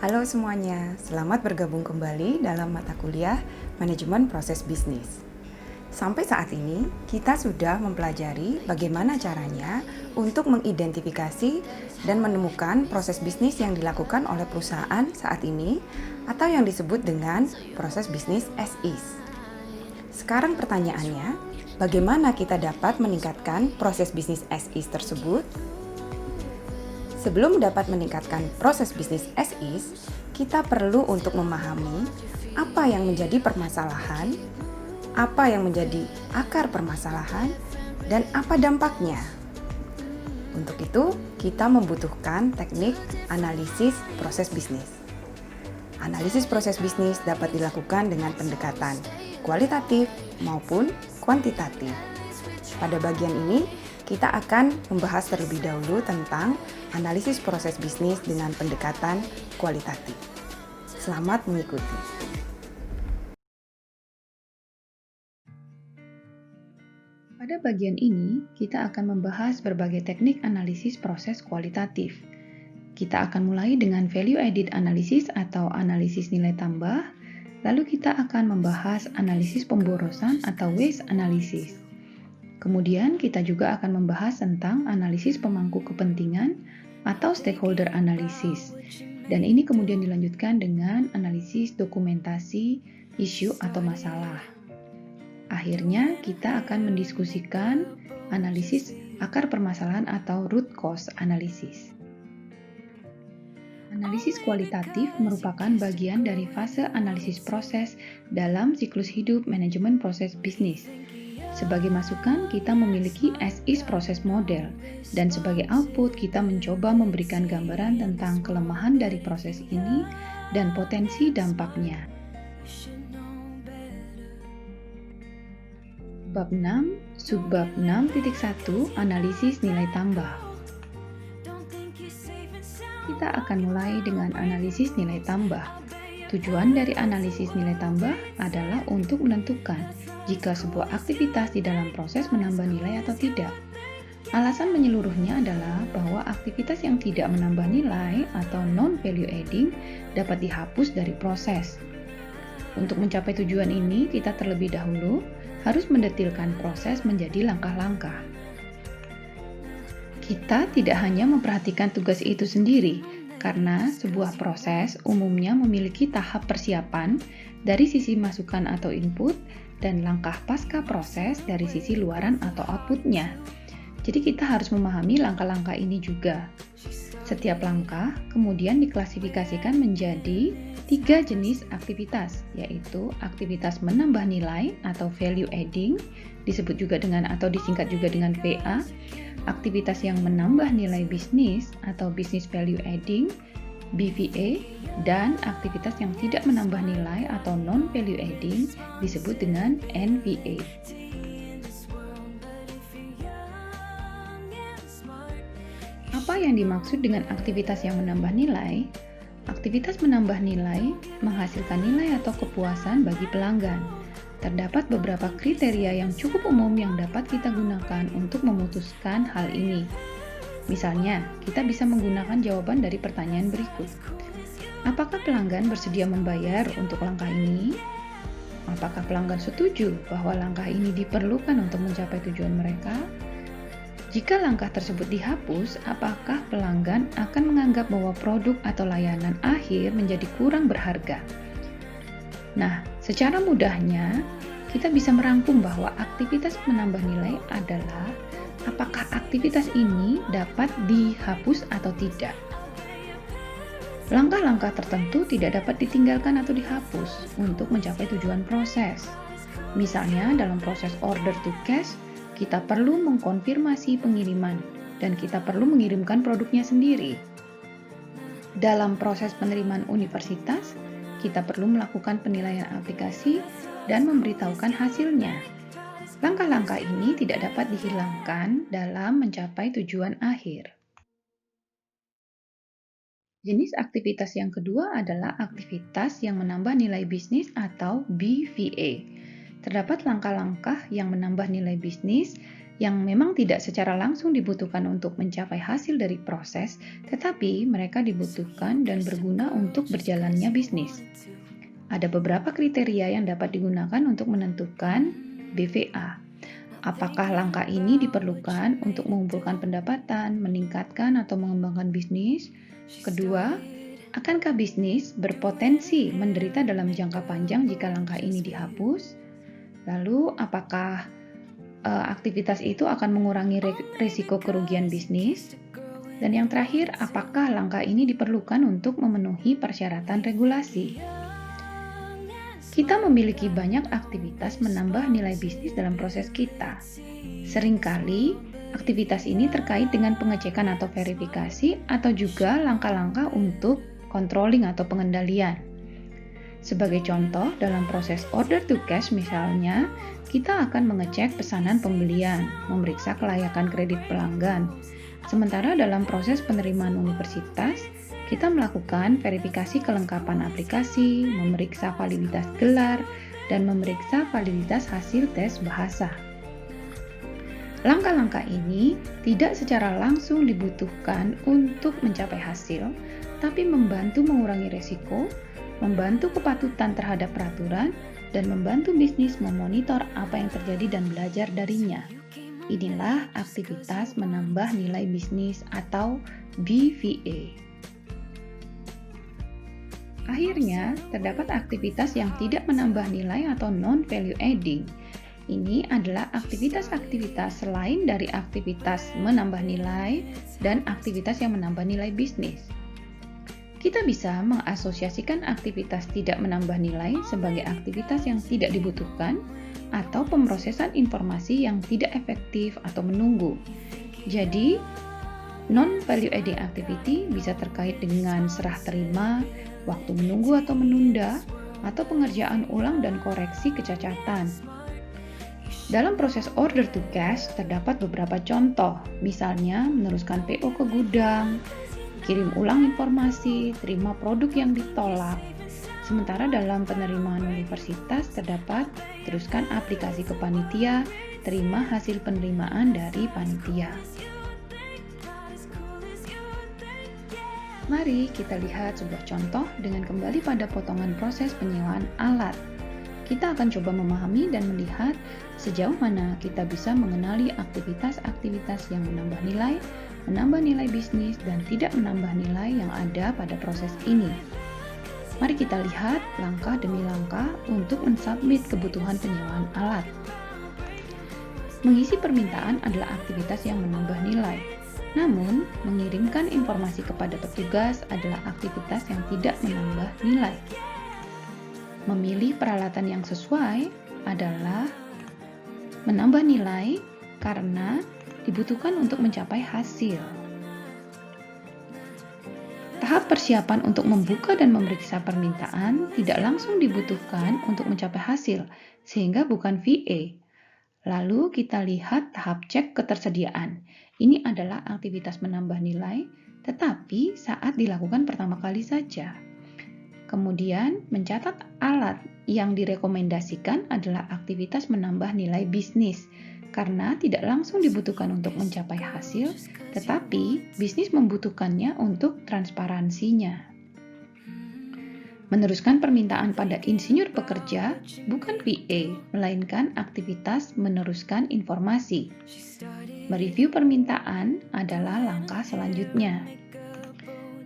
Halo semuanya, selamat bergabung kembali dalam mata kuliah Manajemen Proses Bisnis. Sampai saat ini, kita sudah mempelajari bagaimana caranya untuk mengidentifikasi dan menemukan proses bisnis yang dilakukan oleh perusahaan saat ini atau yang disebut dengan proses bisnis as is. Sekarang pertanyaannya, bagaimana kita dapat meningkatkan proses bisnis as is tersebut? Sebelum dapat meningkatkan proses bisnis as is, kita perlu untuk memahami apa yang menjadi permasalahan, apa yang menjadi akar permasalahan, dan apa dampaknya. Untuk itu, kita membutuhkan teknik analisis proses bisnis. Analisis proses bisnis dapat dilakukan dengan pendekatan kualitatif maupun kuantitatif. Pada bagian ini, kita akan membahas terlebih dahulu tentang analisis proses bisnis dengan pendekatan kualitatif. Selamat mengikuti. Pada bagian ini, kita akan membahas berbagai teknik analisis proses kualitatif. Kita akan mulai dengan value added analysis atau analisis nilai tambah, lalu kita akan membahas analisis pemborosan atau waste analysis. Kemudian kita juga akan membahas tentang analisis pemangku kepentingan atau stakeholder analysis. Dan ini kemudian dilanjutkan dengan analisis dokumentasi, isu atau masalah. Akhirnya kita akan mendiskusikan analisis akar permasalahan atau root cause analysis. Analisis kualitatif merupakan bagian dari fase analisis proses dalam siklus hidup manajemen proses bisnis. Sebagai masukan, kita memiliki as-is proses model, dan sebagai output, kita mencoba memberikan gambaran tentang kelemahan dari proses ini dan potensi dampaknya. Bab 6, subbab 6.1, analisis nilai tambah. Kita akan mulai dengan analisis nilai tambah. Tujuan dari analisis nilai tambah adalah untuk menentukan jika sebuah aktivitas di dalam proses menambah nilai atau tidak. Alasan menyeluruhnya adalah bahwa aktivitas yang tidak menambah nilai atau non-value adding dapat dihapus dari proses. Untuk mencapai tujuan ini, kita terlebih dahulu harus mendetilkan proses menjadi langkah-langkah. Kita tidak hanya memperhatikan tugas itu sendiri, karena sebuah proses umumnya memiliki tahap persiapan dari sisi masukan atau input dan langkah pasca proses dari sisi luaran atau outputnya. Jadi kita harus memahami langkah-langkah ini juga. Setiap langkah kemudian diklasifikasikan menjadi 3 jenis aktivitas, yaitu aktivitas menambah nilai atau value adding, disebut juga dengan atau disingkat juga dengan VA, aktivitas yang menambah nilai bisnis atau business value adding, BVA, dan aktivitas yang tidak menambah nilai atau non-value adding disebut dengan NVA. Apa yang dimaksud dengan aktivitas yang menambah nilai? Aktivitas menambah nilai menghasilkan nilai atau kepuasan bagi pelanggan. Terdapat beberapa kriteria yang cukup umum yang dapat kita gunakan untuk memutuskan hal ini. Misalnya, kita bisa menggunakan jawaban dari pertanyaan berikut. Apakah pelanggan bersedia membayar untuk langkah ini? Apakah pelanggan setuju bahwa langkah ini diperlukan untuk mencapai tujuan mereka? Jika langkah tersebut dihapus, apakah pelanggan akan menganggap bahwa produk atau layanan akhir menjadi kurang berharga? Nah, secara mudahnya, kita bisa merangkum bahwa aktivitas menambah nilai adalah apakah aktivitas ini dapat dihapus atau tidak. Langkah-langkah tertentu tidak dapat ditinggalkan atau dihapus untuk mencapai tujuan proses. Misalnya, dalam proses order to cash, kita perlu mengkonfirmasi pengiriman dan kita perlu mengirimkan produknya sendiri. Dalam proses penerimaan universitas, kita perlu melakukan penilaian aplikasi dan memberitahukan hasilnya. Langkah-langkah ini tidak dapat dihilangkan dalam mencapai tujuan akhir. Jenis aktivitas yang kedua adalah aktivitas yang menambah nilai bisnis atau BVA. Terdapat langkah-langkah yang menambah nilai bisnis yang memang tidak secara langsung dibutuhkan untuk mencapai hasil dari proses, tetapi mereka dibutuhkan dan berguna untuk berjalannya bisnis. Ada beberapa kriteria yang dapat digunakan untuk menentukan BVA. Apakah langkah ini diperlukan untuk mengumpulkan pendapatan, meningkatkan atau mengembangkan bisnis? Kedua, akankah bisnis berpotensi menderita dalam jangka panjang jika langkah ini dihapus? Lalu, apakah aktivitas itu akan mengurangi risiko kerugian bisnis? Dan yang terakhir, apakah langkah ini diperlukan untuk memenuhi persyaratan regulasi? Kita memiliki banyak aktivitas menambah nilai bisnis dalam proses kita. Seringkali, aktivitas ini terkait dengan pengecekan atau verifikasi atau juga langkah-langkah untuk controlling atau pengendalian. Sebagai contoh, dalam proses order to cash misalnya, kita akan mengecek pesanan pembelian, memeriksa kelayakan kredit pelanggan. Sementara dalam proses penerimaan universitas, kita melakukan verifikasi kelengkapan aplikasi, memeriksa validitas gelar, dan memeriksa validitas hasil tes bahasa. Langkah-langkah ini tidak secara langsung dibutuhkan untuk mencapai hasil, tapi membantu mengurangi risiko, membantu kepatutan terhadap peraturan, dan membantu bisnis memonitor apa yang terjadi dan belajar darinya. Inilah aktivitas menambah nilai bisnis atau BVA. Akhirnya, terdapat aktivitas yang tidak menambah nilai atau non-value adding. Ini adalah aktivitas-aktivitas selain dari aktivitas menambah nilai dan aktivitas yang menambah nilai bisnis. Kita bisa mengasosiasikan aktivitas tidak menambah nilai sebagai aktivitas yang tidak dibutuhkan atau pemrosesan informasi yang tidak efektif atau menunggu. Jadi, non-value adding activity bisa terkait dengan serah terima, waktu menunggu atau menunda, atau pengerjaan ulang dan koreksi kecacatan. Dalam proses order to cash terdapat beberapa contoh, misalnya meneruskan PO ke gudang, kirim ulang informasi, terima produk yang ditolak. Sementara dalam penerimaan universitas terdapat teruskan aplikasi ke panitia, terima hasil penerimaan dari panitia. Mari kita lihat sebuah contoh dengan kembali pada potongan proses penyewaan alat. Kita akan coba memahami dan melihat sejauh mana kita bisa mengenali aktivitas-aktivitas yang menambah nilai bisnis, dan tidak menambah nilai yang ada pada proses ini. Mari kita lihat langkah demi langkah untuk mensubmit kebutuhan penyewaan alat. Mengisi permintaan adalah aktivitas yang menambah nilai. Namun, mengirimkan informasi kepada petugas adalah aktivitas yang tidak menambah nilai. Memilih peralatan yang sesuai adalah menambah nilai karena dibutuhkan untuk mencapai hasil. Tahap persiapan untuk membuka dan memeriksa permintaan tidak langsung dibutuhkan untuk mencapai hasil, sehingga bukan VA. Lalu kita lihat tahap cek ketersediaan. Ini adalah aktivitas menambah nilai, tetapi saat dilakukan pertama kali saja. Kemudian, mencatat alat yang direkomendasikan adalah aktivitas menambah nilai bisnis, karena tidak langsung dibutuhkan untuk mencapai hasil, tetapi bisnis membutuhkannya untuk transparansinya. Meneruskan permintaan pada insinyur pekerja bukan VA, melainkan aktivitas meneruskan informasi. Mereview permintaan adalah langkah selanjutnya.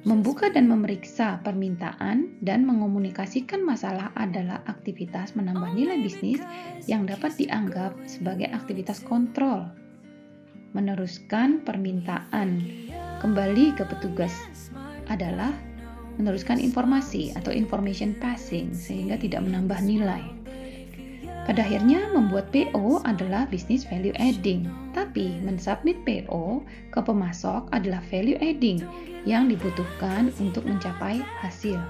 Membuka dan memeriksa permintaan dan mengomunikasikan masalah adalah aktivitas menambah nilai bisnis yang dapat dianggap sebagai aktivitas kontrol. Meneruskan permintaan kembali ke petugas adalah meneruskan informasi atau information passing sehingga tidak menambah nilai. Pada akhirnya, membuat PO adalah business value adding, tapi mensubmit PO ke pemasok adalah value adding yang dibutuhkan untuk mencapai hasil.